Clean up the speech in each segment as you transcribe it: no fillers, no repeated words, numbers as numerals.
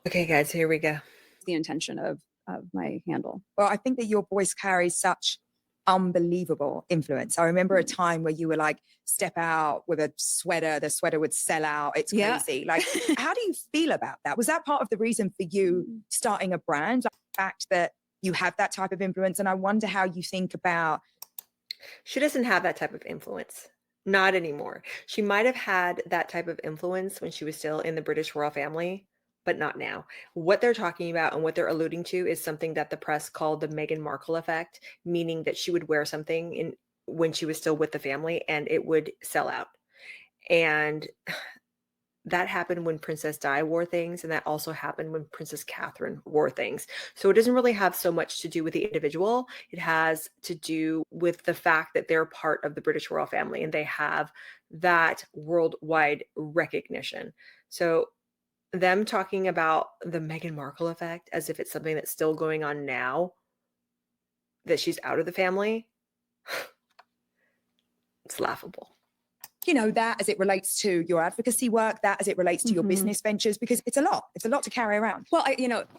Okay, guys, here we go. The intention of my handle. Well, I think that your voice carries such unbelievable influence. I remember a time where you were like, step out with a sweater, the sweater would sell out. It's crazy. Like, how do you feel about that? Was that part of the reason for you starting a brand? Like the fact that you have that type of influence? And I wonder how you think about. She doesn't have that type of influence. Not anymore. She might have had that type of influence when she was still in the British royal family, but not now. What they're talking about and what they're alluding to is something that the press called the Meghan Markle effect, meaning that she would wear something when she was still with the family and it would sell out. And that happened when Princess Di wore things, and that also happened when Princess Catherine wore things. So it doesn't really have so much to do with the individual. It has to do with the fact that they're part of the British royal family and they have that worldwide recognition. So them talking about the Meghan Markle effect as if it's something that's still going on now, that she's out of the family, it's laughable. You know, that as it relates to your advocacy work, that as it relates to your business ventures, because it's a lot to carry around. Well,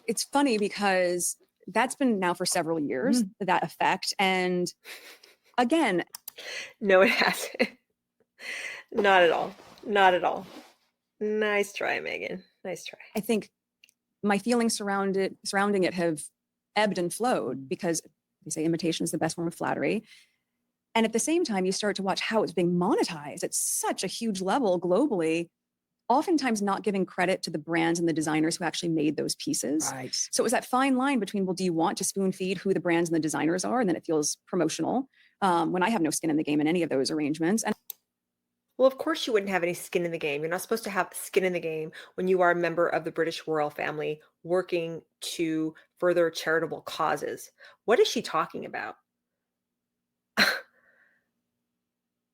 it's funny because that's been now for several years, that effect. And again, no, it hasn't. Not at all. Not at all. Nice try, Megan. Nice try. I think my feelings surrounding it have ebbed and flowed because they say imitation is the best form of flattery. And at the same time, you start to watch how it's being monetized at such a huge level globally, oftentimes not giving credit to the brands and the designers who actually made those pieces. Right. So it was that fine line between, well, do you want to spoon feed who the brands and the designers are? And then it feels promotional when I have no skin in the game in any of those arrangements. And well, of course you wouldn't have any skin in the game. You're not supposed to have skin in the game when you are a member of the British royal family working to further charitable causes. What is she talking about?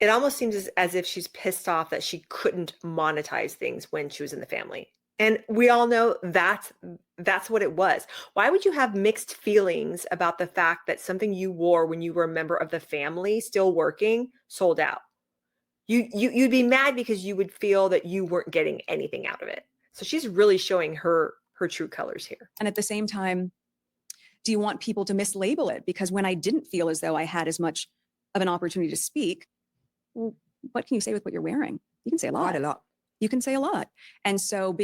It almost seems as if she's pissed off that she couldn't monetize things when she was in the family. And we all know that's what it was. Why would you have mixed feelings about the fact that something you wore when you were a member of the family still working sold out? You'd be mad because you would feel that you weren't getting anything out of it. So she's really showing her true colors here. And at the same time, do you want people to mislabel it? Because when I didn't feel as though I had as much of an opportunity to speak, well, what can you say with what you're wearing? You can say a lot. Quite a lot. You can say a lot. And so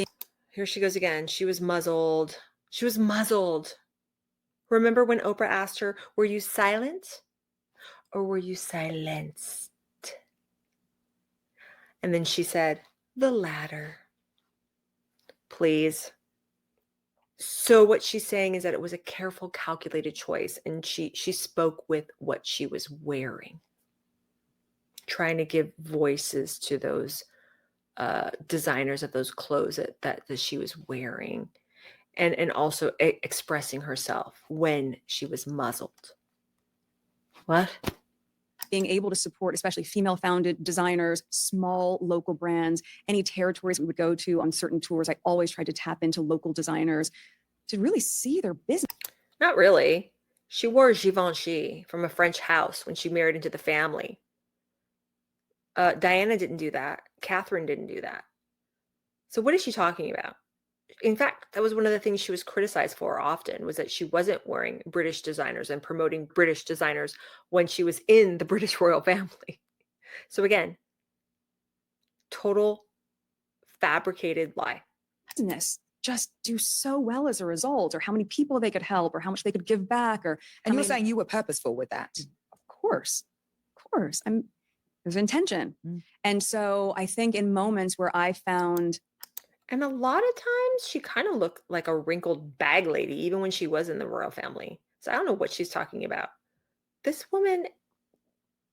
here she goes again. She was muzzled. She was muzzled. Remember when Oprah asked her, were you silent or were you silenced? And then she said, the latter. Please. So what she's saying is that it was a careful, calculated choice. And she spoke with what she was wearing, trying to give voices to those designers of those clothes that she was wearing, and also expressing herself when she was muzzled. What? Being able to support, especially female-founded designers, small local brands, any territories we would go to on certain tours, I always tried to tap into local designers to really see their business. Not really. She wore Givenchy from a French house when she married into the family. Diana didn't do that. Catherine didn't do that. So what is she talking about? In fact, that was one of the things she was criticized for often, was that she wasn't wearing British designers and promoting British designers when she was in the British royal family. So again, total fabricated lie. Business just do so well as a result, or how many people they could help, or how much they could give back, and you're saying you were purposeful with that. Of course. There's intention. And so I think in moments where I found, and a lot of times she kind of looked like a wrinkled bag lady, even when she was in the royal family. So I don't know what she's talking about. This woman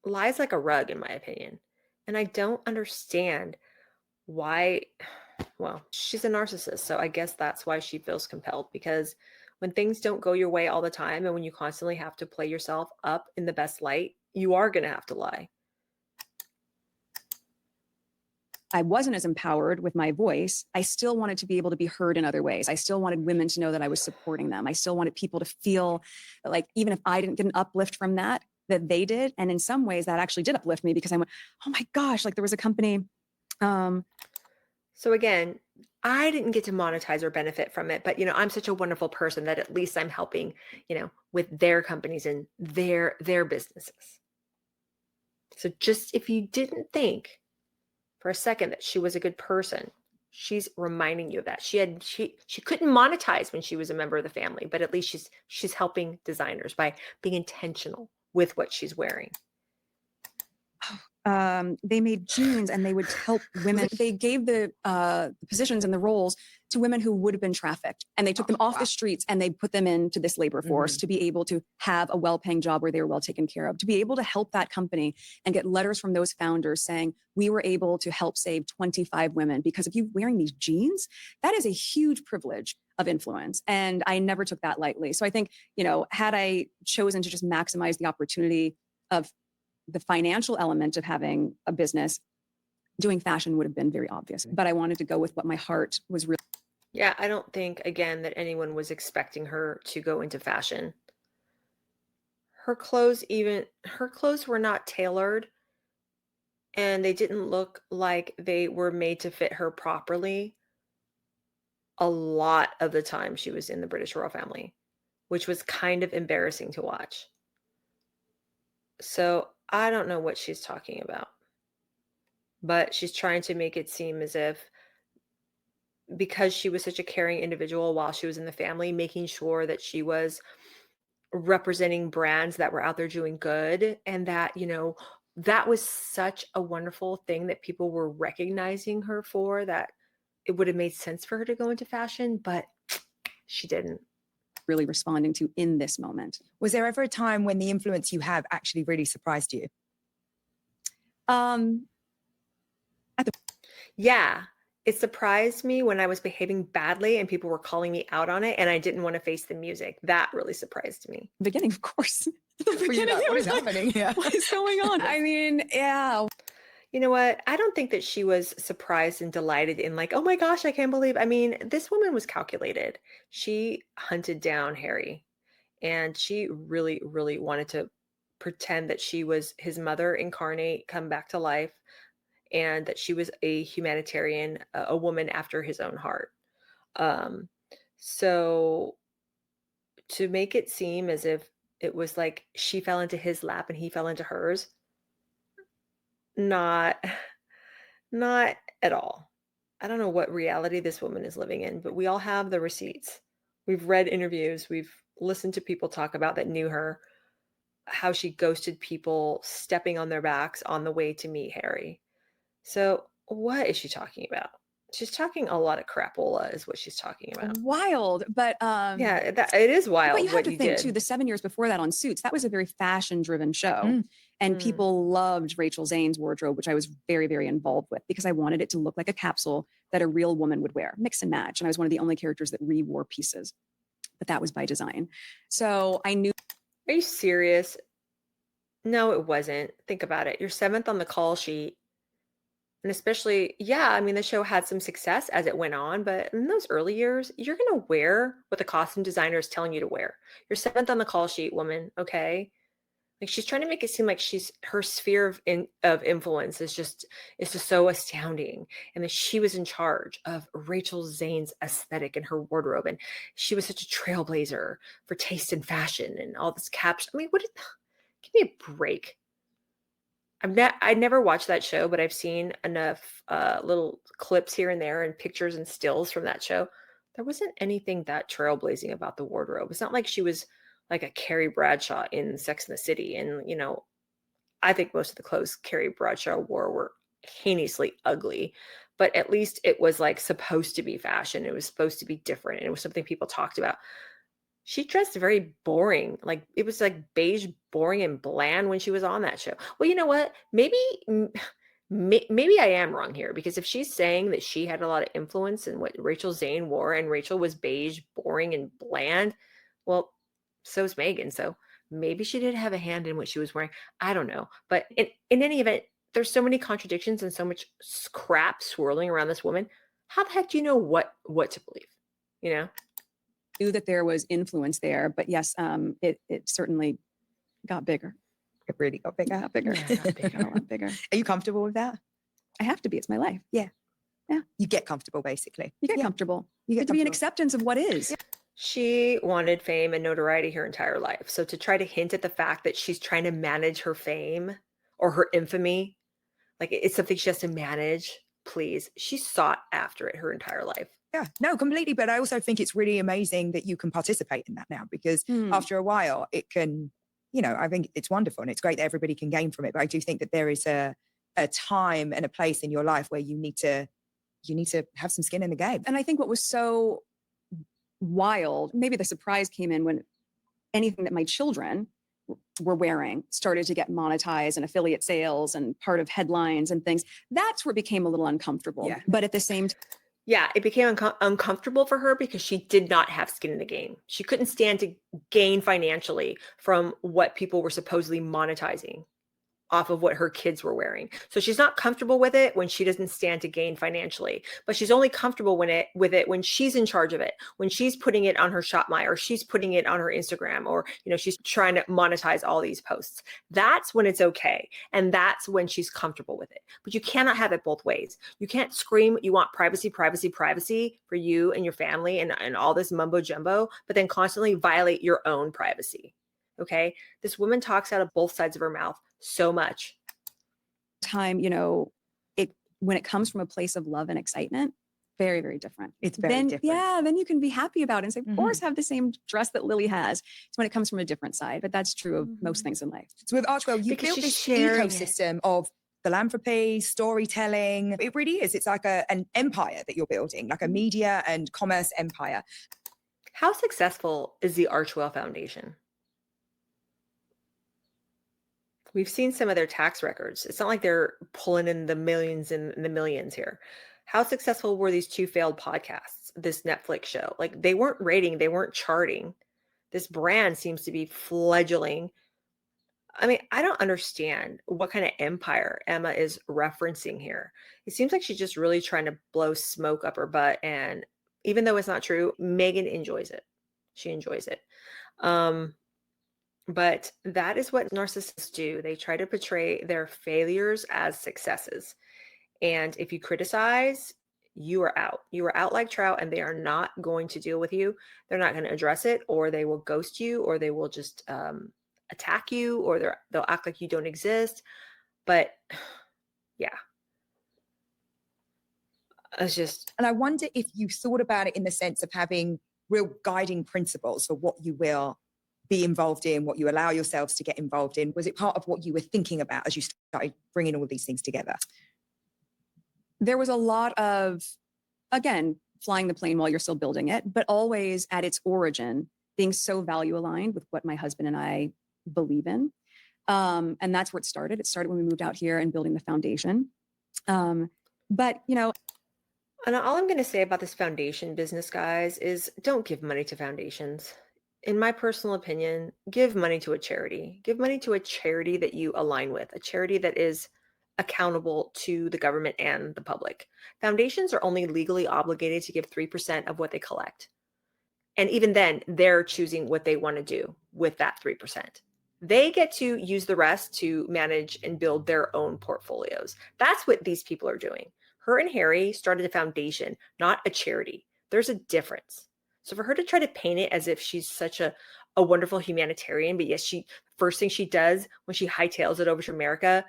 lies like a rug, in my opinion. And I don't understand why. Well, she's a narcissist. So I guess that's why she feels compelled, because when things don't go your way all the time, and when you constantly have to play yourself up in the best light, you are going to have to lie. I wasn't as empowered with my voice. I still wanted to be able to be heard in other ways. I still wanted women to know that I was supporting them. I still wanted people to feel like, even if I didn't get an uplift from that they did. And in some ways that actually did uplift me, because I went, oh my gosh, like there was a company. So again, I didn't get to monetize or benefit from it, but I'm such a wonderful person that at least I'm helping, with their companies and their businesses. So just if you didn't think for a second that she was a good person, she's reminding you of that. She couldn't monetize when she was a member of the family, but at least she's helping designers by being intentional with what she's wearing. They made jeans and they would help women. They gave the positions and the roles to women who would have been trafficked, and they took them off the streets and they put them into this labor force to be able to have a well-paying job where they were well taken care of, to be able to help that company and get letters from those founders saying, we were able to help save 25 women because of you wearing these jeans. That is a huge privilege of influence. And I never took that lightly. So I think, had I chosen to just maximize the opportunity of the financial element of having a business, doing fashion would have been very obvious. But I wanted to go with what my heart was really. Yeah, I don't think, again, that anyone was expecting her to go into fashion. Her clothes were not tailored, and they didn't look like they were made to fit her properly a lot of the time she was in the British royal family, which was kind of embarrassing to watch. So I don't know what she's talking about, but she's trying to make it seem as if because she was such a caring individual while she was in the family, making sure that she was representing brands that were out there doing good, and that, that was such a wonderful thing that people were recognizing her for, that it would have made sense for her to go into fashion, but she didn't. Really responding to in this moment. Was there ever a time when the influence you have actually really surprised you? Yeah. It surprised me when I was behaving badly and people were calling me out on it, and I didn't want to face the music. That really surprised me. Beginning, of course. The beginning, What is happening here? What is going on? I mean, yeah. You know what? I don't think that she was surprised and delighted in like, oh my gosh, I can't believe. I mean, this woman was calculated. She hunted down Harry, and she really, really wanted to pretend that she was his mother incarnate, come back to life, and that she was a humanitarian, a woman after his own heart. So to make it seem as if it was like she fell into his lap and he fell into hers, not at all. I don't know what reality this woman is living in, but we all have the receipts. We've read interviews, we've listened to people talk about that knew her, how she ghosted people stepping on their backs on the way to meet Harry. So what is she talking about? She's talking a lot of crapola is what she's talking about. Wild, but Yeah, it is wild. But you have what to he think did. too, the 7 years before that on Suits, that was a very fashion-driven show. And people loved Rachel Zane's wardrobe, which I was very, very involved with because I wanted it to look like a capsule that a real woman would wear, mix and match. And I was one of the only characters that re-wore pieces, but that was by design. So I knew. Are you serious? No, it wasn't. Think about it. You're 7th on the call sheet. And especially, yeah, I mean, the show had some success as it went on, but in those early years, you're going to wear what the costume designer is telling you to wear. You're 7th on the call sheet, woman, okay? Like, she's trying to make it seem like her sphere of influence is just so astounding, and that she was in charge of Rachel Zane's aesthetic and her wardrobe, and she was such a trailblazer for taste and fashion and all this caption. I mean, give me a break. I never watched that show, but I've seen enough little clips here and there and pictures and stills from that show. There wasn't anything that trailblazing about the wardrobe. It's not like she was like a Carrie Bradshaw in Sex and the City. And, I think most of the clothes Carrie Bradshaw wore were heinously ugly, but at least it was like supposed to be fashion. It was supposed to be different. And it was something people talked about. She dressed very boring. Like, it was like beige, boring, and bland when she was on that show. Well, you know what? Maybe I am wrong here, because if she's saying that she had a lot of influence in what Rachel Zane wore and Rachel was beige, boring, and bland, well, so's Meghan. So maybe she did have a hand in what she was wearing. I don't know. But in any event, there's so many contradictions and so much crap swirling around this woman. How the heck do you know what to believe? Knew that there was influence there, but yes, it certainly got bigger. It really got bigger. Got bigger. Yeah, it got bigger. A lot bigger. Are you comfortable with that? I have to be. It's my life. Yeah. You get comfortable, basically. You get Yeah. comfortable. You You get get to be an comfortable. acceptance of what is. She wanted fame and notoriety her entire life. So to try to hint at the fact that she's trying to manage her fame or her infamy, like it's something she has to manage, please. She sought after it her entire life. Yeah, no, completely. But I also think it's really amazing that you can participate in that now, because after a while it can, I think it's wonderful and it's great that everybody can gain from it. But I do think that there is a time and a place in your life where you need to have some skin in the game. And I think what was so wild, maybe the surprise came in when anything that my children were wearing started to get monetized and affiliate sales and part of headlines and things. That's where it became a little uncomfortable. Yeah. But at the same time, Yeah, it became uncomfortable for her because she did not have skin in the game. She couldn't stand to gain financially from what people were supposedly monetizing off of what her kids were wearing. So she's not comfortable with it when she doesn't stand to gain financially, but she's only comfortable with it when she's in charge of it, when she's putting it on her Shopify or she's putting it on her Instagram, or she's trying to monetize all these posts. That's when it's okay, and that's when she's comfortable with it. But you cannot have it both ways. You can't scream you want privacy, privacy, privacy for you and your family and all this mumbo jumbo, but then constantly violate your own privacy. Okay, this woman talks out of both sides of her mouth so much. When it comes from a place of love and excitement, very, very different. It's very different. Yeah, then you can be happy about it and say, of course, have the same dress that Lily has. It's when it comes from a different side, but that's true of most things in life. So with Archwell, you Because built she's this sharing ecosystem of philanthropy, storytelling. It really is. It's like an empire that you're building, like a media and commerce empire. How successful is the Archwell Foundation? We've seen some of their tax records. It's not like they're pulling in the millions and the millions here. How successful were these two failed podcasts, this Netflix show? Like, they weren't rating, they weren't charting. This brand seems to be fledgling. I mean, I don't understand what kind of empire Emma is referencing here. It seems like she's just really trying to blow smoke up her butt. And even though it's not true, Meghan enjoys it. She enjoys it. But that is what narcissists do. They try to portray their failures as successes. And if you criticize, you are out. You are out like trout, and they are not going to deal with you. They're not going to address it, or they will ghost you, or they will just attack you, or they'll act like you don't exist. But yeah, it's just. And I wonder if you thought about it in the sense of having real guiding principles for what you will be involved in, what you allow yourselves to get involved in. Was it part of what you were thinking about as you started bringing all these things together? There was a lot of, again, flying the plane while you're still building it, but always at its origin, being so value aligned with what my husband and I believe in. And that's where it started. It started when we moved out here and building the foundation. But, And all I'm going to say about this foundation business, guys, is don't give money to foundations. In my personal opinion, give money to a charity. Give money to a charity that you align with, a charity that is accountable to the government and the public. Foundations are only legally obligated to give 3% of what they collect. And even then, they're choosing what they want to do with that 3%. They get to use the rest to manage and build their own portfolios. That's what these people are doing. Her and Harry started a foundation, not a charity. There's a difference. So for her to try to paint it as if she's such a wonderful humanitarian, but yes, first thing she does when she hightails it over to America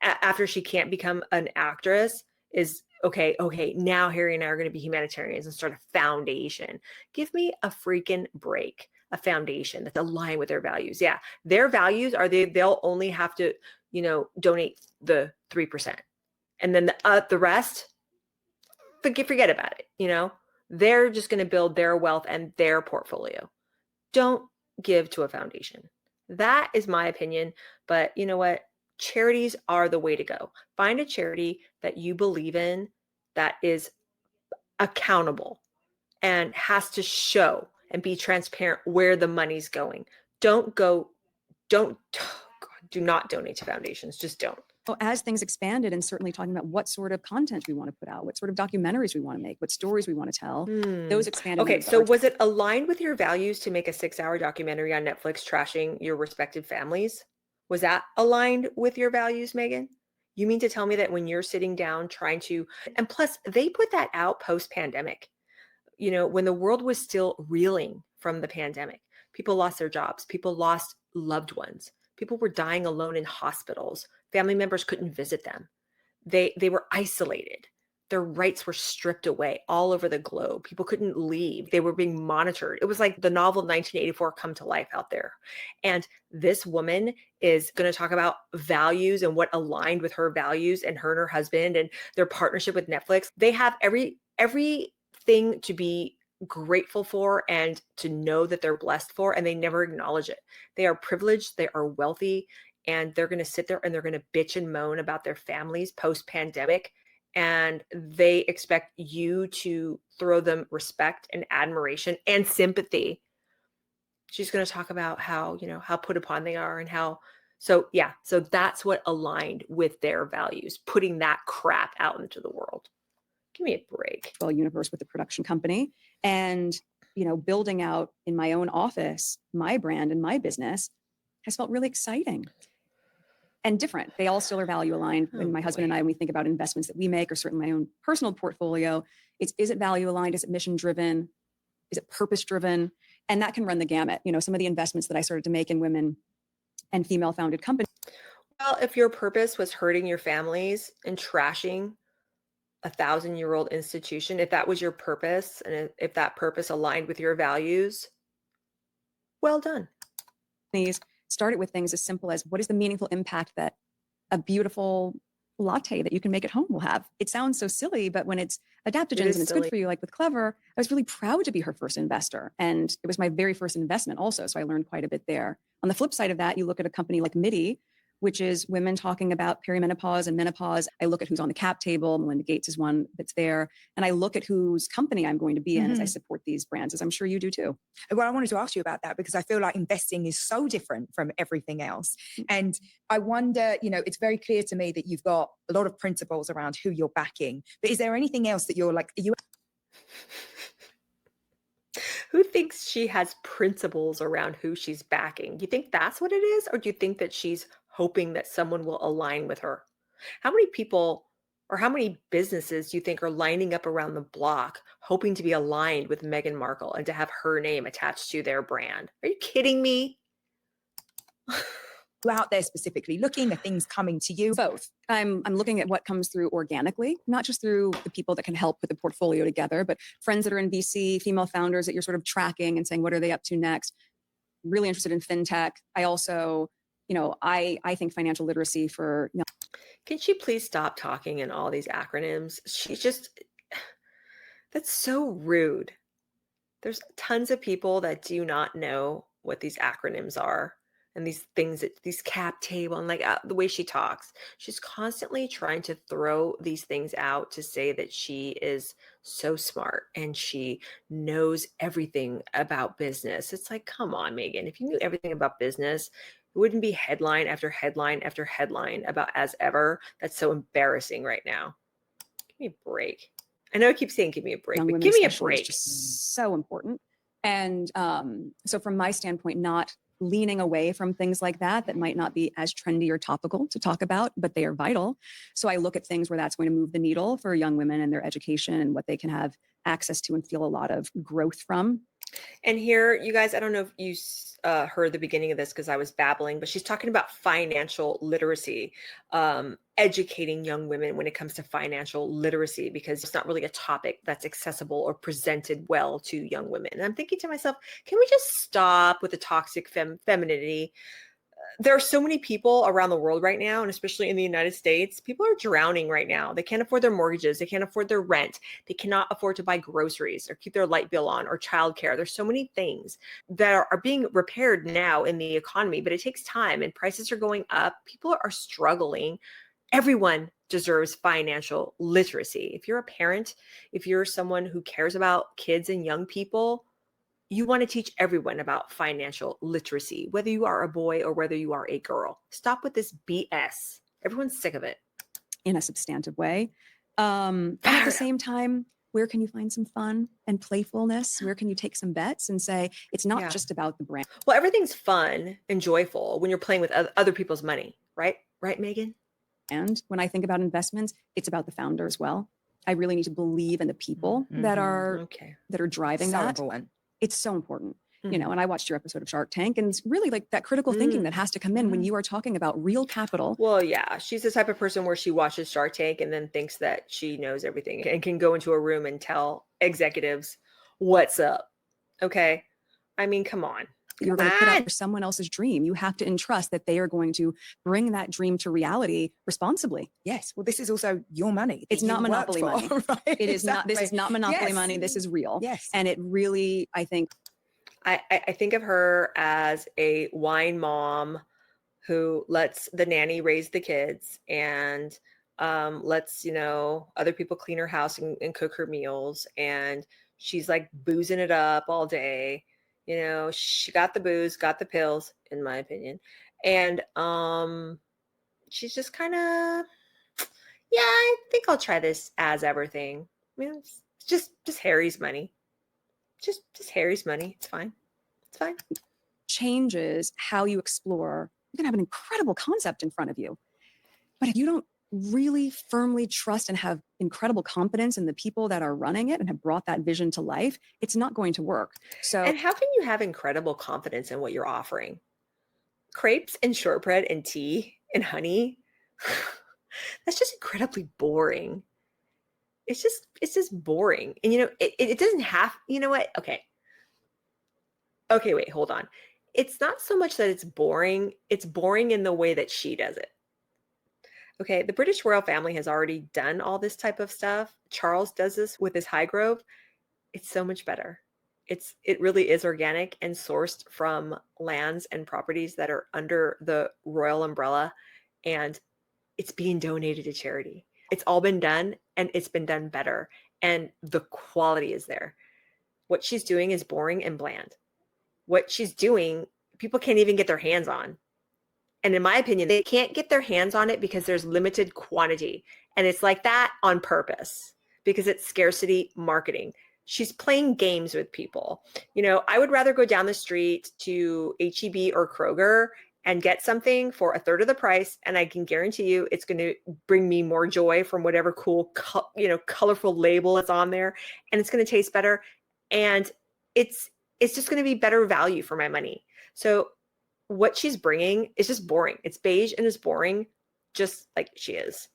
after she can't become an actress is, okay, now Harry and I are going to be humanitarians and start a foundation. Give me a freaking break. A foundation that's aligned with their values. Yeah, their values are they'll only have to, donate the 3%. And then the rest, forget about it, They're just going to build their wealth and their portfolio. Don't give to a foundation. That is my opinion. But you know what? Charities are the way to go. Find a charity that you believe in that is accountable and has to show and be transparent where the money's going. Do not donate to foundations. Just don't. Well, as things expanded, and certainly talking about what sort of content we want to put out, what sort of documentaries we want to make, what stories we want to tell, those expanded. Okay, so was it aligned with your values to make a 6-hour documentary on Netflix trashing your respective families? Was that aligned with your values, Meghan? You mean to tell me that when you're sitting down trying to, and plus they put that out post-pandemic, when the world was still reeling from the pandemic, people lost their jobs, people lost loved ones, people were dying alone in hospitals, family members couldn't visit them. They were isolated. Their rights were stripped away all over the globe. People couldn't leave. They were being monitored. It was like the novel 1984 come to life out there. And this woman is going to talk about values and what aligned with her values, and her husband and their partnership with Netflix. They have everything to be grateful for and to know that they're blessed for, and they never acknowledge it. They are privileged, they are wealthy, and they're going to sit there and they're going to bitch and moan about their families post-pandemic, and they expect you to throw them respect and admiration and sympathy. She's going to talk about how put upon they are, and so that's what aligned with their values, putting that crap out into the world. Give me a break. Universe with the production company, and building out in my own office my brand and my business has felt really exciting and different. They all still are value aligned. When my husband and I, when we think about investments that we make, or certainly my own personal portfolio, is it value aligned? Is it mission driven? Is it purpose driven? And that can run the gamut. Some of the investments that I started to make in women and female founded companies. Well, if your purpose was hurting your families and trashing a 1,000-year-old institution, if that was your purpose, and if that purpose aligned with your values, well done. Started with things as simple as, what is the meaningful impact that a beautiful latte that you can make at home will have? It sounds so silly, but when it's adaptogens and it's good for you, like with Clever, I was really proud to be her first investor. And it was my very first investment also. So I learned quite a bit there. On the flip side of that, you look at a company like MIDI, which is women talking about perimenopause and menopause. I look at who's on the cap table. Melinda Gates is one that's there. And I look at whose company I'm going to be in as I support these brands, as I'm sure you do too. Well, I wanted to ask you about that because I feel like investing is so different from everything else. And I wonder, it's very clear to me that you've got a lot of principles around who you're backing. But is there anything else that you're like, Who thinks she has principles around who she's backing? Do you think that's what it is? Or do you think that she's hoping that someone will align with her? How many people or how many businesses do you think are lining up around the block hoping to be aligned with Meghan Markle and to have her name attached to their brand? Are you kidding me? out there specifically looking at things coming to you? Both. I'm looking at what comes through organically, not just through the people that can help put the portfolio together, but friends that are in VC, female founders that you're sort of tracking and saying, what are they up to next? Really interested in fintech. I also, I think financial literacy for. Can she please stop talking in all these acronyms? That's so rude. There's tons of people that do not know what these acronyms are. And these things, these cap table, and like the way she talks, she's constantly trying to throw these things out to say that she is so smart and she knows everything about business. It's like, come on, Meghan, if you knew everything about business, it wouldn't be headline after headline after headline about as ever. That's so embarrassing right now. Give me a break. I know I keep saying give me a break, but give me a break. It's just so important. And so from my standpoint, not leaning away from things like that might not be as trendy or topical to talk about, but they are vital. So I look at things where that's going to move the needle for young women and their education and what they can have access to and feel a lot of growth from. And here, you guys, I don't know if you heard the beginning of this because I was babbling, but she's talking about financial literacy, educating young women when it comes to financial literacy, because it's not really a topic that's accessible or presented well to young women. And I'm thinking to myself, can we just stop with the toxic femininity? There are so many people around the world right now, and especially in the United States, people are drowning right now. They can't afford their mortgages. They can't afford their rent. They cannot afford to buy groceries or keep their light bill on or childcare. There's so many things that are being repaired now in the economy, but it takes time and prices are going up. People are struggling. Everyone deserves financial literacy. If you're a parent, if you're someone who cares about kids and young people, you want to teach everyone about financial literacy, whether you are a boy or whether you are a girl. Stop with this BS. Everyone's sick of it. In a substantive way. And at the same time, where can you find some fun and playfulness? Where can you take some bets and say, it's not just about the brand? Well, everything's fun and joyful when you're playing with other people's money, right? Right, Meghan? And when I think about investments, it's about the founder as well. I really need to believe in the people that are driving So that. important. It's so important. You know, and I watched your episode of Shark Tank, and it's really like that critical thinking that has to come in when you are talking about real capital. Well, yeah, she's the type of person where she watches Shark Tank and then thinks that she knows everything and can go into a room and tell executives what's up. Okay. I mean, come on. You're going to put out for someone else's dream. You have to entrust that they are going to bring that dream to reality responsibly. Yes. Well, this is also your money. It's not monopoly money. Right? It is not. This is not monopoly money. This is real. Yes. And it really, I think. I think of her as a wine mom who lets the nanny raise the kids and lets, other people clean her house and cook her meals. And she's like boozing it up all day. She got the booze, got the pills, in my opinion. And she's just kind of, yeah, I think I'll try this as everything. I mean, it's just Harry's money. Just Harry's money. It's fine. It's fine. Changes how you explore. You can have an incredible concept in front of you. But if you don't really firmly trust and have incredible confidence in the people that are running it and have brought that vision to life, it's not going to work. So, and how can you have incredible confidence in what you're offering? Crepes and shortbread and tea and honey. That's just incredibly boring. It's just boring. And it doesn't have, you know what? Okay, wait, hold on. It's not so much that it's boring. It's boring in the way that she does it. Okay, the British royal family has already done all this type of stuff. Charles does this with his Highgrove. It's so much better. It really is organic and sourced from lands and properties that are under the royal umbrella, and it's being donated to charity. It's all been done, and it's been done better, and the quality is there. What she's doing is boring and bland. What she's doing, people can't even get their hands on. And in my opinion, they can't get their hands on it because there's limited quantity. And it's like that on purpose because it's scarcity marketing. She's playing games with people. I would rather go down the street to H-E-B or Kroger and get something for a third of the price. And I can guarantee you it's going to bring me more joy from whatever cool, colorful label is on there. And it's going to taste better. And it's just going to be better value for my money. So what she's bringing is just boring. It's beige and it's boring, just like she is.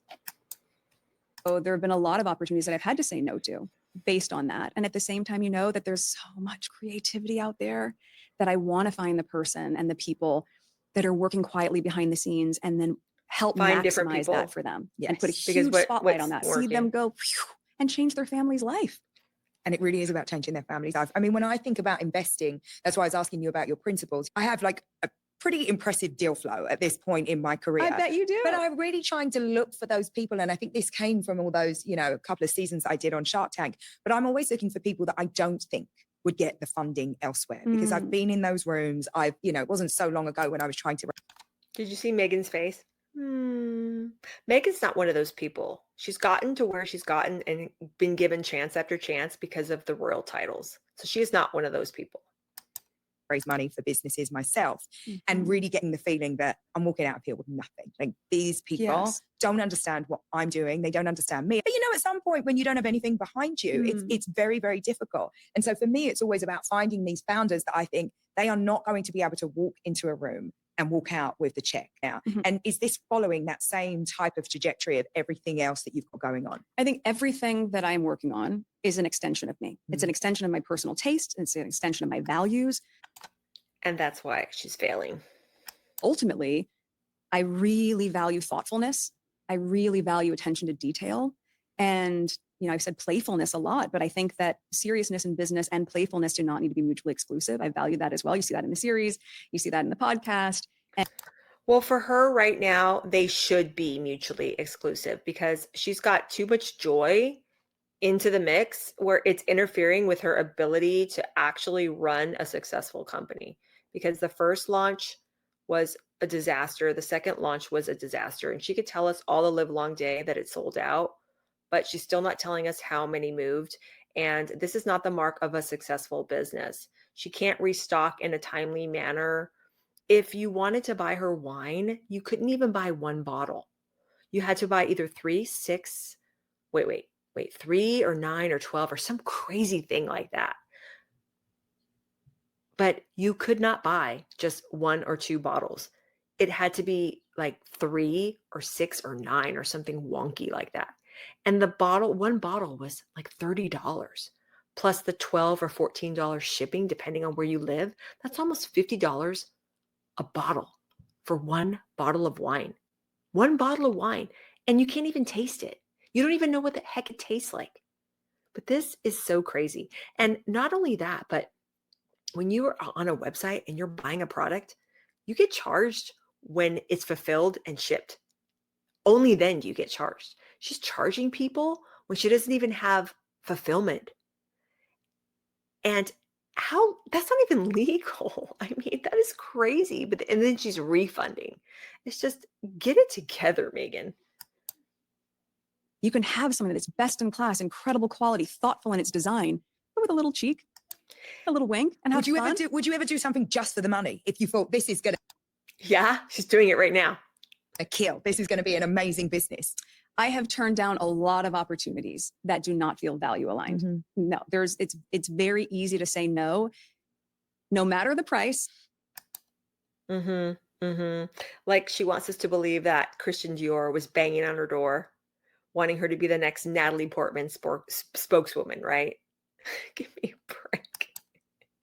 So there have been a lot of opportunities that I've had to say no to based on that. And at the same time, that there's so much creativity out there that I want to find the person and the people that are working quietly behind the scenes and then help Find different maximize people. that for them and put a Because huge spotlight on that. what's See them working. go and change their family's life. And it really is about changing their family's life. I mean, when I think about investing, that's why I was asking you about your principles. I have like a pretty impressive deal flow at this point in my career. I bet you do. But I'm really trying to look for those people. And I think this came from all those, a couple of seasons I did on Shark Tank. But I'm always looking for people that I don't think would get the funding elsewhere because I've been in those rooms. It wasn't so long ago when I was trying to. Did you see Meghan's face? Meghan's not one of those people. She's gotten to where she's gotten and been given chance after chance because of the royal titles. So she is not one of those people. Raise money for businesses myself and really getting the feeling that I'm walking out of here with nothing. Like these people don't understand what I'm doing. They don't understand me. But at some point when you don't have anything behind you, it's very, very difficult. And so for me, it's always about finding these founders that I think they are not going to be able to walk into a room and walk out with the check now. And is this following that same type of trajectory of everything else that you've got going on? I think everything that I'm working on is an extension of me. It's an extension of my personal taste. It's an extension of my values. And that's why she's failing. Ultimately, I really value thoughtfulness. I really value attention to detail. And, I've said playfulness a lot, but I think that seriousness in business and playfulness do not need to be mutually exclusive. I value that as well. You see that in the series. You see that in the podcast. Well, for her right now, they should be mutually exclusive because she's got too much joy into the mix where it's interfering with her ability to actually run a successful company. Because the first launch was a disaster. The second launch was a disaster. And she could tell us all the live long day that it sold out, but she's still not telling us how many moved. And this is not the mark of a successful business. She can't restock in a timely manner. If you wanted to buy her wine, you couldn't even buy one bottle. You had to buy either 3, 6, wait, 3 or 9 or 12 or some crazy thing like that. But you could not buy just 1 or 2 bottles. It had to be like 3 or 6 or 9 or something wonky like that. And one bottle was like $30 plus the $12 or $14 shipping, depending on where you live. That's almost $50 a bottle for one bottle of wine. One bottle of wine. And you can't even taste it. You don't even know what the heck it tastes like. But this is so crazy. And not only that, but when you are on a website and you're buying a product, you get charged when it's fulfilled and shipped. Only then do you get charged. She's charging people when she doesn't even have fulfillment. And that's not even legal. I mean, that is crazy. And then she's refunding. It's just, get it together, Meghan. You can have something that's best in class, incredible quality, thoughtful in its design, but with a little cheek, a little wink, and have fun. Would you ever do something just for the money if you thought this is going to Yeah, she's doing it right now. kill? This is going to be an amazing business. I have turned down a lot of opportunities that do not feel value aligned. Mm-hmm. No, it's very easy to say no matter the price. Like she wants us to believe that Christian Dior was banging on her door, wanting her to be the next Natalie Portman spokeswoman, right? Give me a break.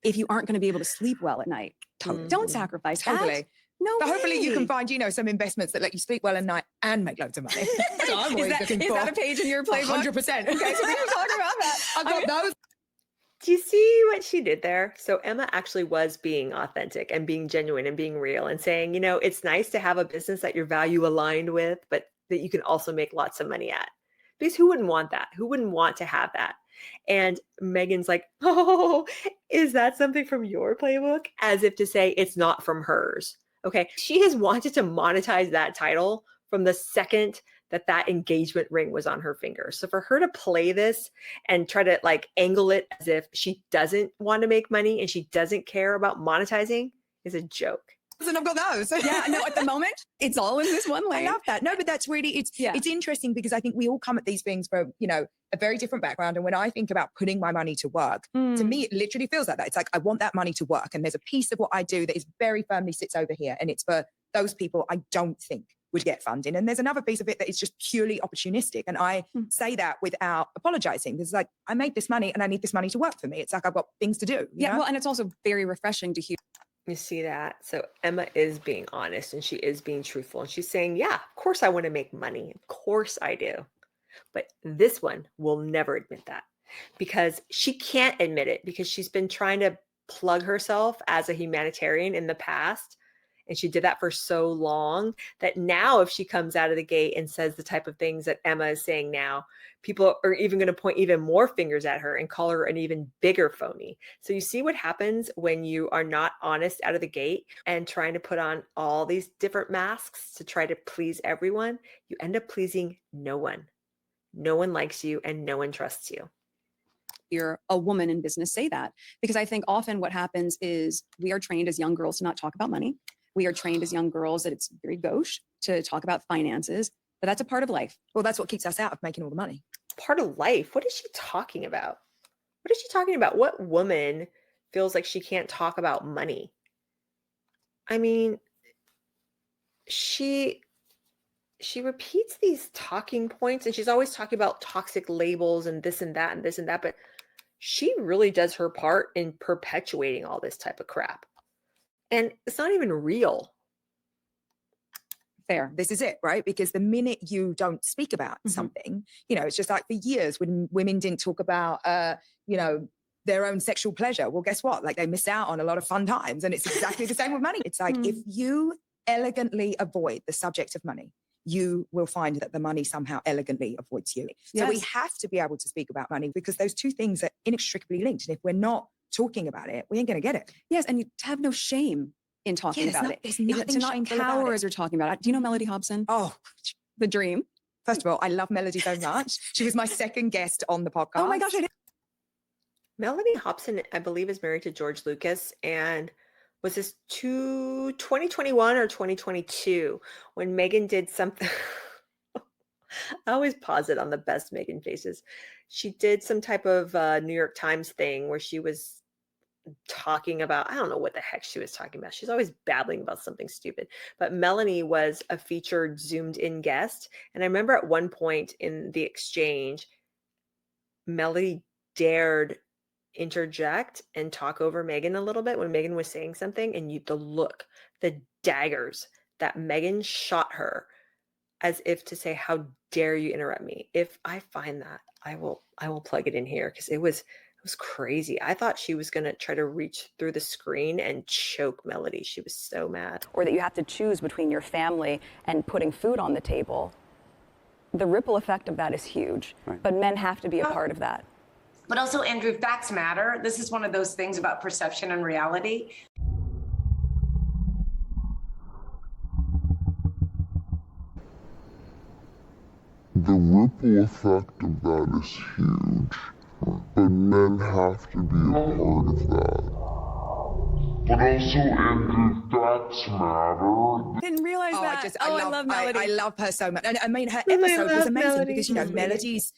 If you aren't going to be able to sleep well at night, don't sacrifice that. Totally. No But way. hopefully you can find, some investments that let you sleep well at night and make loads of money. That's what I'm always looking for. Is that a page in your playbook? 100%. Okay, so we can talk about that. I've got those. Do you see what she did there? So Emma actually was being authentic and being genuine and being real and saying, it's nice to have a business that you're value aligned with, but that you can also make lots of money at. Because who wouldn't want that? Who wouldn't want to have that? And Meghan's like, oh, is that something from your playbook? As if to say it's not from hers. Okay. She has wanted to monetize that title from the second that engagement ring was on her finger. So for her to play this and try to angle it as if she doesn't want to make money and she doesn't care about monetizing is a joke. And I've got those. Yeah, no, at the moment, it's all in this one lane. I love that. No, but that's really, it's interesting because I think we all come at these things from, a very different background. And when I think about putting my money to work, to me, it literally feels like that. It's like, I want that money to work. And there's a piece of what I do that is very firmly sits over here. And it's for those people I don't think would get funding. And there's another piece of it that is just purely opportunistic. And I say that without apologizing. It's like, I made this money and I need this money to work for me. It's like, I've got things to do. You know? Well, and it's also very refreshing to hear. You see that? So Emma is being honest and she is being truthful. And she's saying, yeah, of course I want to make money. Of course I do. But this one will never admit that because she can't admit it because she's been trying to plug herself as a humanitarian in the past. And she did that for so long that now if she comes out of the gate and says the type of things that Emma is saying now, people are even going to point even more fingers at her and call her an even bigger phony. So you see what happens when you are not honest out of the gate and trying to put on all these different masks to try to please everyone. You end up pleasing no one. No one likes you and no one trusts you. You're a woman in business say that because I think often what happens is we are trained as young girls to not talk about money. We are trained as young girls that it's very gauche to talk about finances, but that's a part of life. Well, that's what keeps us out of making all the money. Part of life. What is she talking about? What is she talking about? What woman feels like she can't talk about money? I mean, she repeats these talking points and she's always talking about toxic labels and this and that and this and that, but she really does her part in perpetuating all this type of crap. And it's not even real. Fair. This is it, right? Because the minute you don't speak about something, it's just like for years when women didn't talk about, their own sexual pleasure. Well, guess what? Like they missed out on a lot of fun times. And it's exactly the same with money. It's like if you elegantly avoid the subject of money, you will find that the money somehow elegantly avoids you. So we have to be able to speak about money because those two things are inextricably linked. And if we're not talking about it, we ain't going to get it. Yes. And you have no shame in talking about it. There's nothing to not shameful cower about as it. you're talking about it. Do you know Melody Hobson? Oh, the dream. First of all, I love Melody so much. She was my second guest on the podcast. Oh my gosh. Melody Hobson, I believe, is married to George Lucas. And was this 2021 or 2022 when Meghan did something? I always pause it on the best Meghan faces. She did some type of New York Times thing where she was talking about, I don't know what the heck she was talking about. She's always babbling about something stupid. But Melanie was a featured zoomed in guest. And I remember at one point in the exchange, Melanie dared interject and talk over Meghan a little bit when Meghan was saying something, and the look, the daggers that Meghan shot her, as if to say, how dare you interrupt me? If I find that, I will plug it in here, because it was crazy. I thought she was going to try to reach through the screen and choke Melody. She was so mad. Or that you have to choose between your family and putting food on the table. The ripple effect of that is huge, but men have to be a part of that. But also, Andrew, facts matter. This is one of those things about perception and reality. The ripple effect of that is huge, but men have to be a part of that. But also, Andrew, facts matter. Didn't realize that. I love Melody. I love her so much. And I mean, her I episode was love amazing Melody. because, Melody's,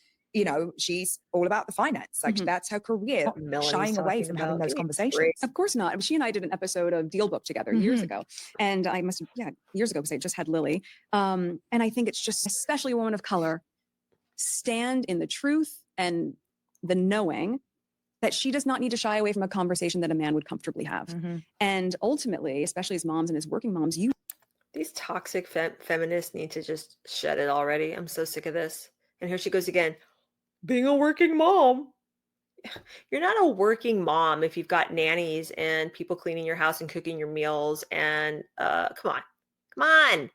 she's all about the finance. Like, that's her career, Melody's shying away talking from having about those being conversations. great. Of course not. She and I did an episode of Deal Book together years ago. And I must have, years ago, because I just had Lily. And I think it's just, especially a woman of color, stand in the truth and the knowing that she does not need to shy away from a conversation that a man would comfortably have. And ultimately, especially as moms and as working moms, These toxic feminists need to just shed it already. I'm so sick of this. And here she goes again, being a working mom. You're not a working mom if you've got nannies and people cleaning your house and cooking your meals. And come on.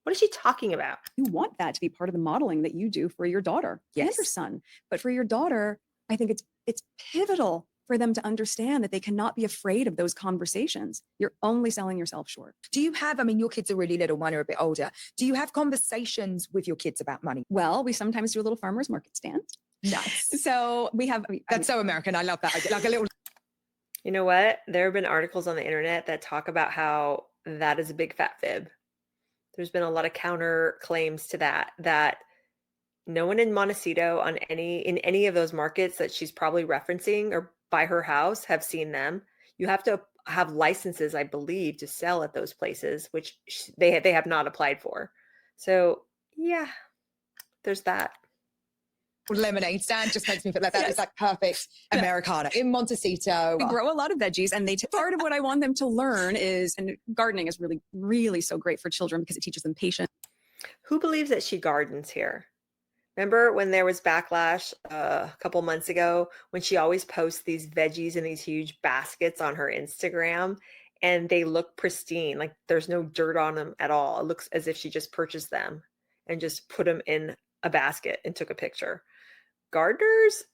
What is she talking about? you want that to be part of the modeling that you do for your daughter and your son. But for your daughter, I think it's pivotal for them to understand that they cannot be afraid of those conversations. You're only selling yourself short. Do you have, your kids are really little, one are a bit older. Do you have conversations with your kids about money? Well, we sometimes do a little farmer's market stand. Nice. So we have... That's so American. I love that. I like a little... You know what? There have been articles on the internet that talk about how that is a big fat fib. There's been a lot of counter claims to that no one in Montecito in any of those markets that she's probably referencing or by her house have seen them. You have to have licenses, I believe, to sell at those places, which they have not applied for. So yeah, there's that. Lemonade stand just makes me feel like that is like perfect Americana in Montecito. We grow a lot of veggies, and part of what I want them to learn is, and gardening is really, really so great for children because it teaches them patience. Who believes that she gardens here? Remember when there was backlash a couple months ago when she always posts these veggies in these huge baskets on her Instagram, and they look pristine, like there's no dirt on them at all. It looks as if she just purchased them and just put them in a basket and took a picture. Gardeners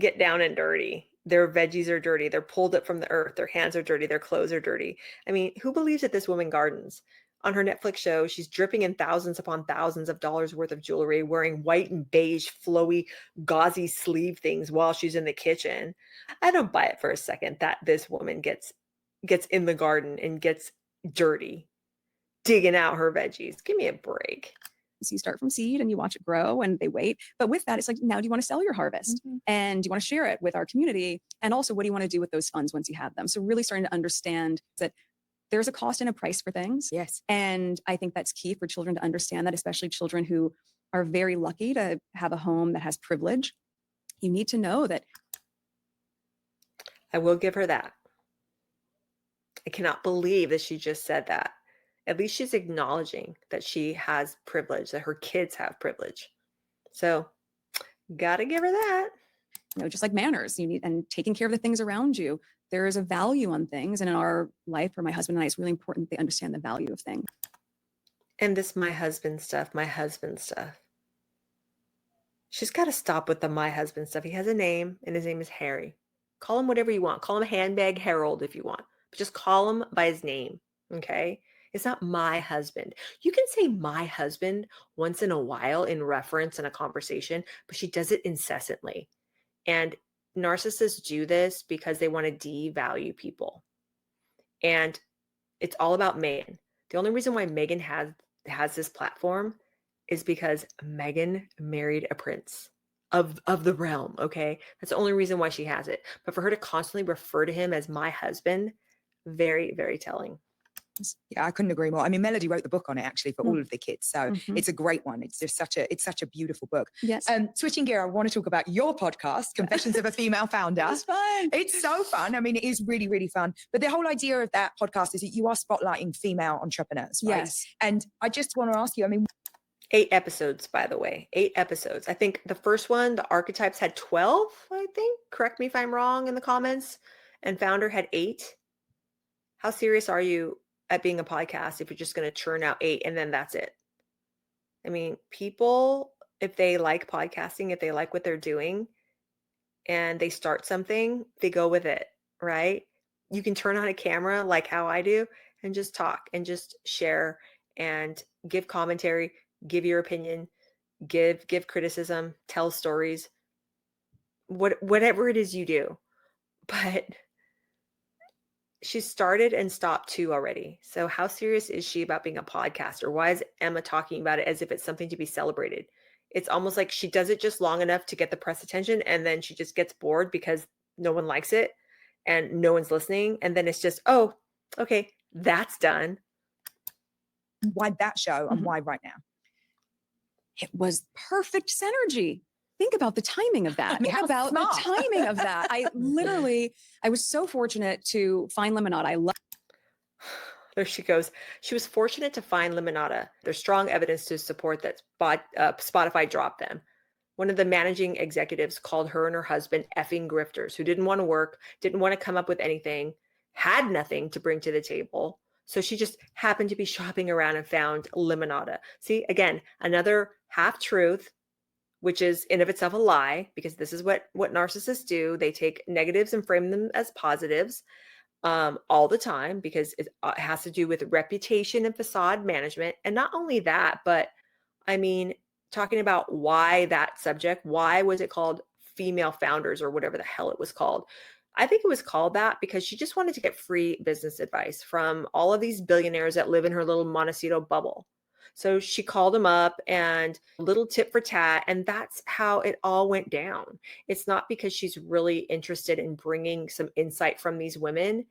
get down and dirty. Their veggies are dirty. They're pulled up from the earth. Their hands are dirty. Their clothes are dirty. I mean, who believes that this woman gardens? On her Netflix show, she's dripping in thousands upon thousands of dollars worth of jewelry, wearing white and beige, flowy, gauzy sleeve things while she's in the kitchen. I don't buy it for a second that this woman gets in the garden and gets dirty, digging out her veggies. Give me a break. So you start from seed and you watch it grow and they wait. But with that, it's like, now do you want to sell your harvest? And do you want to share it with our community? And also, what do you want to do with those funds once you have them? So really starting to understand that there's a cost and a price for things. Yes. And I think that's key for children to understand that, especially children who are very lucky to have a home that has privilege. You need to know that. I will give her that. I cannot believe that she just said that. At least she's acknowledging that she has privilege, that her kids have privilege. So gotta give her that. Just like manners, you need, and taking care of the things around you. There is a value on things. And in our life, for my husband and I, it's really important that they understand the value of things. And this my husband stuff. She's got to stop with the my husband stuff. He has a name, and his name is Harry. Call him whatever you want. Call him Handbag Harold if you want. But just call him by his name, okay? It's not my husband. You can say my husband once in a while in reference in a conversation, but she does it incessantly. And narcissists do this because they want to devalue people. And it's all about Meghan. The only reason why Meghan has this platform is because Meghan married a prince of the realm, okay? That's the only reason why she has it. But for her to constantly refer to him as my husband, very, very telling. Yeah, I couldn't agree more. I mean, Melody wrote the book on it actually for all of the kids. So it's a great one. It's just such a beautiful book. Yes. Switching gear, I want to talk about your podcast, Confessions of a Female Founder. It's fun. It's so fun. I mean, it is really, really fun. But the whole idea of that podcast is that you are spotlighting female entrepreneurs, right? Yes. And I just want to ask you, I mean, 8 episodes, by the way. 8 episodes. I think the first one, the archetypes, had 12, I think. Correct me if I'm wrong in the comments. And Founder had 8. How serious are you at being a podcast if you're just going to churn out 8 and then that's it? I mean, people, if they like podcasting, if they like what they're doing and they start something, they go with it, right? You can turn on a camera like how I do and just talk and just share and give commentary, give your opinion, give criticism, tell stories, whatever it is you do. But she started and stopped 2 already. So how serious is she about being a podcaster? Why is Emma talking about it as if it's something to be celebrated? It's almost like she does it just long enough to get the press attention, and then she just gets bored because no one likes it and no one's listening. And then it's just, oh, okay, that's done. why that show and why right now? It was perfect synergy. Think about the timing of that. I mean, how Think about smart. the timing of that. I was so fortunate to find Lemonade. I love There she goes. She was fortunate to find Limonada. There's strong evidence to support that Spotify dropped them. One of the managing executives called her and her husband effing grifters who didn't want to work, didn't want to come up with anything, had nothing to bring to the table. So she just happened to be shopping around and found Limonada. See, again, another half truth, which is in of itself a lie, because this is what narcissists do. They take negatives and frame them as positives all the time, because it has to do with reputation and facade management. And not only that, but I mean, talking about why that subject, why was it called Female Founders or whatever the hell it was called? I think it was called that because she just wanted to get free business advice from all of these billionaires that live in her little Montecito bubble. So she called them up and little tit for tat. And that's how it all went down. It's not because she's really interested in bringing some insight from these women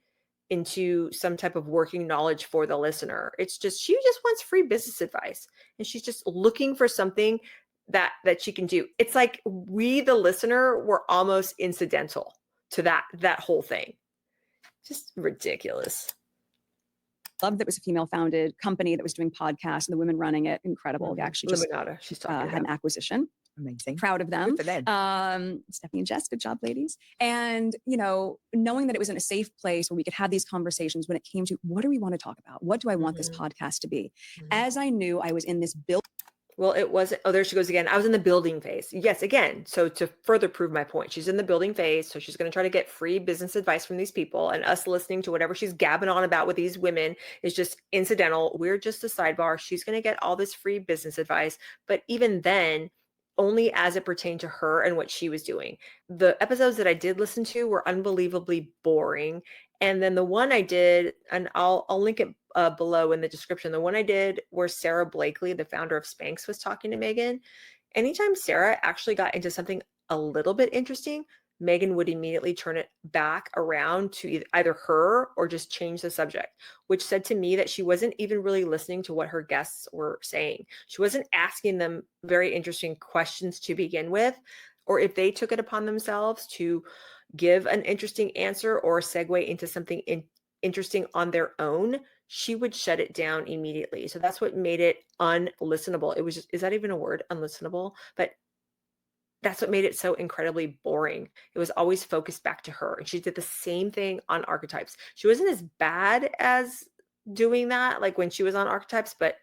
into some type of working knowledge for the listener. It's just, she just wants free business advice. And she's just looking for something that she can do. It's like we, the listener, were almost incidental to that whole thing. Just ridiculous. that it was a female founded company that was doing podcasts and the women running it. Incredible. They actually just Limonada, she's talking had an about. acquisition. Amazing. Proud of them. Good for them. Stephanie and Jess, good job, ladies. And, knowing that it was in a safe place where we could have these conversations when it came to what do we want to talk about? What do I want this podcast to be? As I knew I was in this build. Well, it wasn't. Oh, there she goes again. I was in the building phase. Yes, again. So to further prove my point, she's in the building phase. So she's going to try to get free business advice from these people, and us listening to whatever she's gabbing on about with these women is just incidental. We're just a sidebar. She's going to get all this free business advice. But even then, only as it pertained to her and what she was doing. The episodes that I did listen to were unbelievably boring. And then the one I did, and I'll link it below in the description. The one I did where Sarah Blakely, the founder of Spanx, was talking to Meghan. Anytime Sarah actually got into something a little bit interesting, Meghan would immediately turn it back around to either her or just change the subject, which said to me that she wasn't even really listening to what her guests were saying. She wasn't asking them very interesting questions to begin with, or if they took it upon themselves to give an interesting answer or segue into something interesting on their own, she would shut it down immediately. So that's what made it unlistenable. It was just, is that even a word? Unlistenable? But that's what made it so incredibly boring. It was always focused back to her. And she did the same thing on archetypes. She wasn't as bad as doing that, like when she was on archetypes, but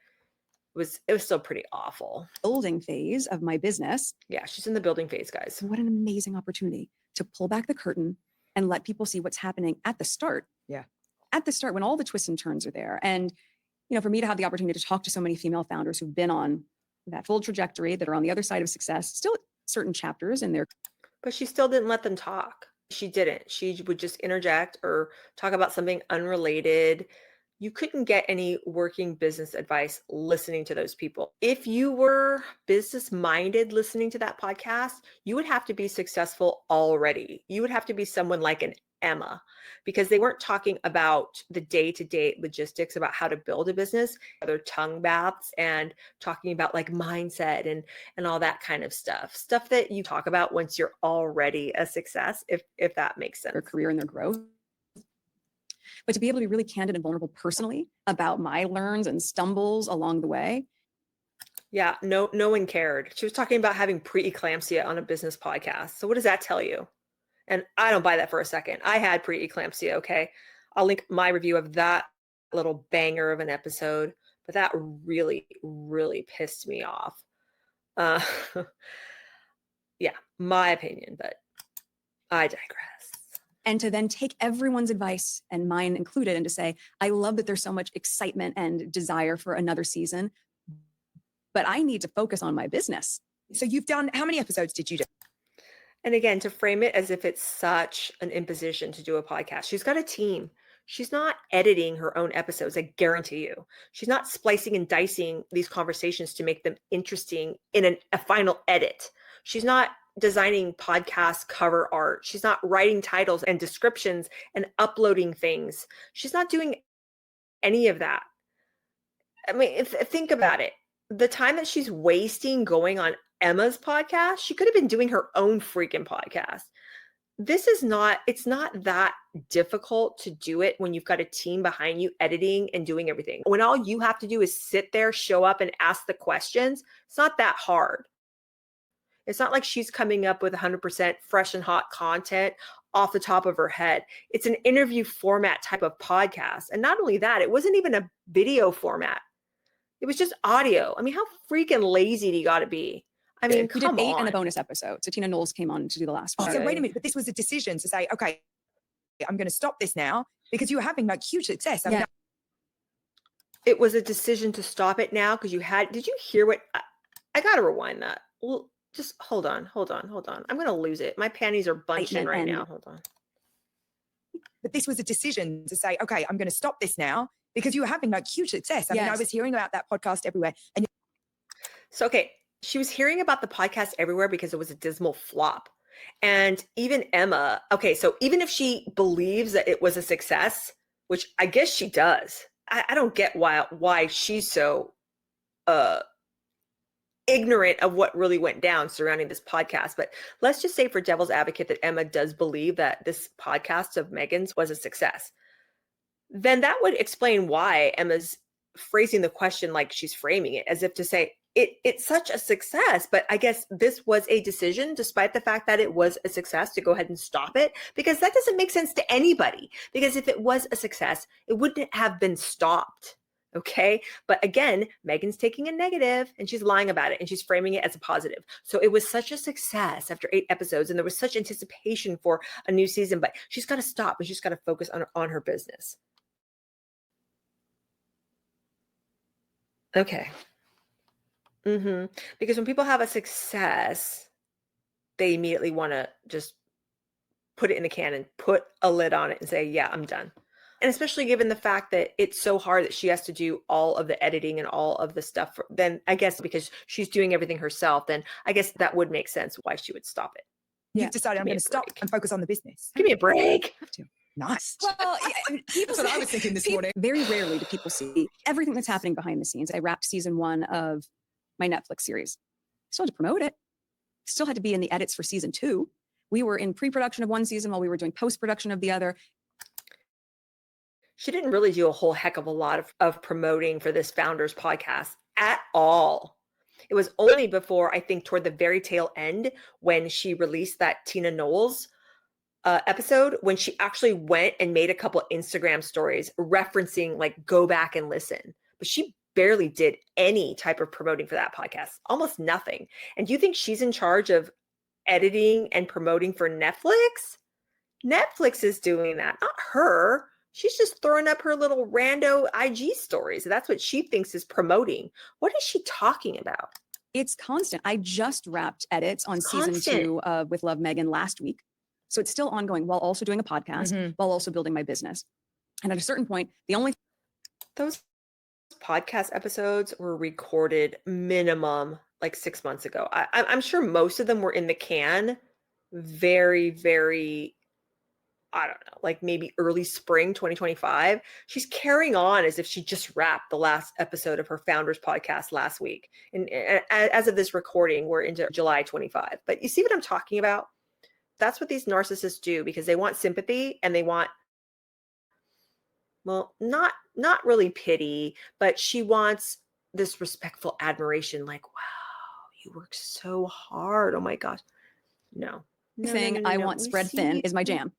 it was still pretty awful. Building phase of my business. Yeah, she's in the building phase, guys. What an amazing opportunity to pull back the curtain and let people see what's happening at the start. Yeah. At the start, when all the twists and turns are there. And, for me to have the opportunity to talk to so many female founders who've been on that full trajectory, that are on the other side of success, still certain chapters in their. But she still didn't let them talk. She didn't. She would just interject or talk about something unrelated. You couldn't get any working business advice listening to those people. If you were business minded listening to that podcast, you would have to be successful already. You would have to be someone like an Emma, because they weren't talking about the day-to-day logistics about how to build a business, other tongue baths, and talking about like mindset and all that kind of stuff that you talk about once you're already a success, if that makes sense. Their career and their growth. But to be able to be really candid and vulnerable personally about my learns and stumbles along the way. Yeah, no one cared. She was talking about having preeclampsia on a business podcast. So what does that tell you? And I don't buy that for a second. I had preeclampsia, okay? I'll link my review of that little banger of an episode, but that really, really pissed me off. Yeah, my opinion, but I digress. And to then take everyone's advice, and mine included, and to say, I love that there's so much excitement and desire for another season, but I need to focus on my business. So you've done, how many episodes did you do? And again, to frame it as if it's such an imposition to do a podcast. She's got a team. She's not editing her own episodes, I guarantee you. She's not splicing and dicing these conversations to make them interesting in a final edit. She's not designing podcast cover art. She's not writing titles and descriptions and uploading things. She's not doing any of that. I mean, think about it. The time that she's wasting going on Emma's podcast, she could have been doing her own freaking podcast. It's not that difficult to do it when you've got a team behind you editing and doing everything. When all you have to do is sit there, show up, and ask the questions, it's not that hard. It's not like she's coming up with 100% fresh and hot content off the top of her head. It's an interview format type of podcast. And not only that, it wasn't even a video format. It was just audio. I mean, how freaking lazy do you got to be? I mean, we come did 8 on. in a bonus episode. So Tina Knowles came on to do the last one. So wait a minute, but this was a decision to say, okay, I'm going to stop this now, because you were having like huge success. I mean, It was a decision to stop it now because did you hear what, I got to rewind that. Well, just hold on. I'm going to lose it. My panties are bunching right now. Hold on. But this was a decision to say, okay, I'm going to stop this now, because you were having like huge success. I mean, I was hearing about that podcast everywhere. And So, okay, she was hearing about the podcast everywhere because it was a dismal flop. And even Emma, okay, so even if she believes that it was a success, which I guess she does, I don't get why she's so ignorant of what really went down surrounding this podcast. But let's just say, for devil's advocate, that Emma does believe that this podcast of Meghan's was a success. Then that would explain why Emma's phrasing the question like she's framing it, as if to say, it's such a success, but I guess this was a decision, despite the fact that it was a success, to go ahead and stop it, because that doesn't make sense to anybody. Because if it was a success, it wouldn't have been stopped. Okay. But again, Meghan's taking a negative and she's lying about it, and she's framing it as a positive. So it was such a success after 8 episodes, and there was such anticipation for a new season, but she's got to stop and she's got to focus on her business. Okay. Because when people have a success, they immediately want to just put it in a can and put a lid on it and say, yeah, I'm done. And especially given the fact that it's so hard that she has to do all of the editing and all of the stuff, then I guess because she's doing everything herself, then I guess that would make sense why she would stop it. you've decided, I'm going to stop and focus on the business. Give me a break. Have to. Nice. Well, That's what I was thinking this morning. Very rarely do people see everything that's happening behind the scenes. I wrapped season 1 of my Netflix series. Still had to promote it. Still had to be in the edits for season 2. We were in pre-production of one season while we were doing post-production of the other. She didn't really do a whole heck of a lot of promoting for this Founders podcast at all. It was only before, I think, toward the very tail end, when she released that Tina Knowles episode, when she actually went and made a couple Instagram stories referencing, like, go back and listen. But she barely did any type of promoting for that podcast, almost nothing. And do you think she's in charge of editing and promoting for Netflix? Netflix is doing that, not her. She's just throwing up her little rando IG stories. That's what she thinks is promoting. What is she talking about? It's constant. I just wrapped edits on season 2 of With Love, Meghan last week. So it's still ongoing while also doing a podcast, while also building my business. And at a certain point, the only Those podcast episodes were recorded minimum like 6 months ago. I'm sure most of them were in the can very, very, I don't know, like maybe early spring 2025. She's carrying on as if she just wrapped the last episode of her Founders podcast last week. And as of this recording, we're into July 25. But you see what I'm talking about? That's what these narcissists do, because they want sympathy and they want, well, not really pity, but she wants this respectful admiration, like, wow, you work so hard. Oh my gosh. No. No, no, Saying no, no, I no. want We spread thin see. is my jam.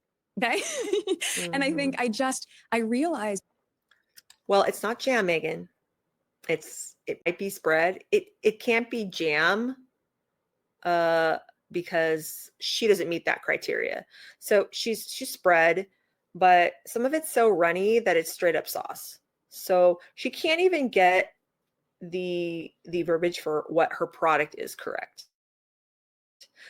Okay. And I think I realized Well, it's not jam, Megan. It might be spread. It can't be jam, because she doesn't meet that criteria. So she's spread, but some of it's so runny that it's straight up sauce. So she can't even get the verbiage for what her product is correct.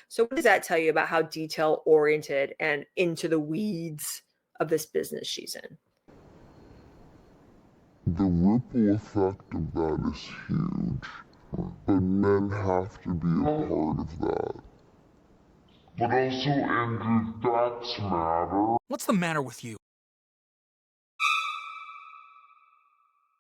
So what does that tell you about how detail oriented and into the weeds of this business she's in? The ripple effect of that is huge, but men have to be a part of that. But also, Andrew, facts matter. What's the matter with you?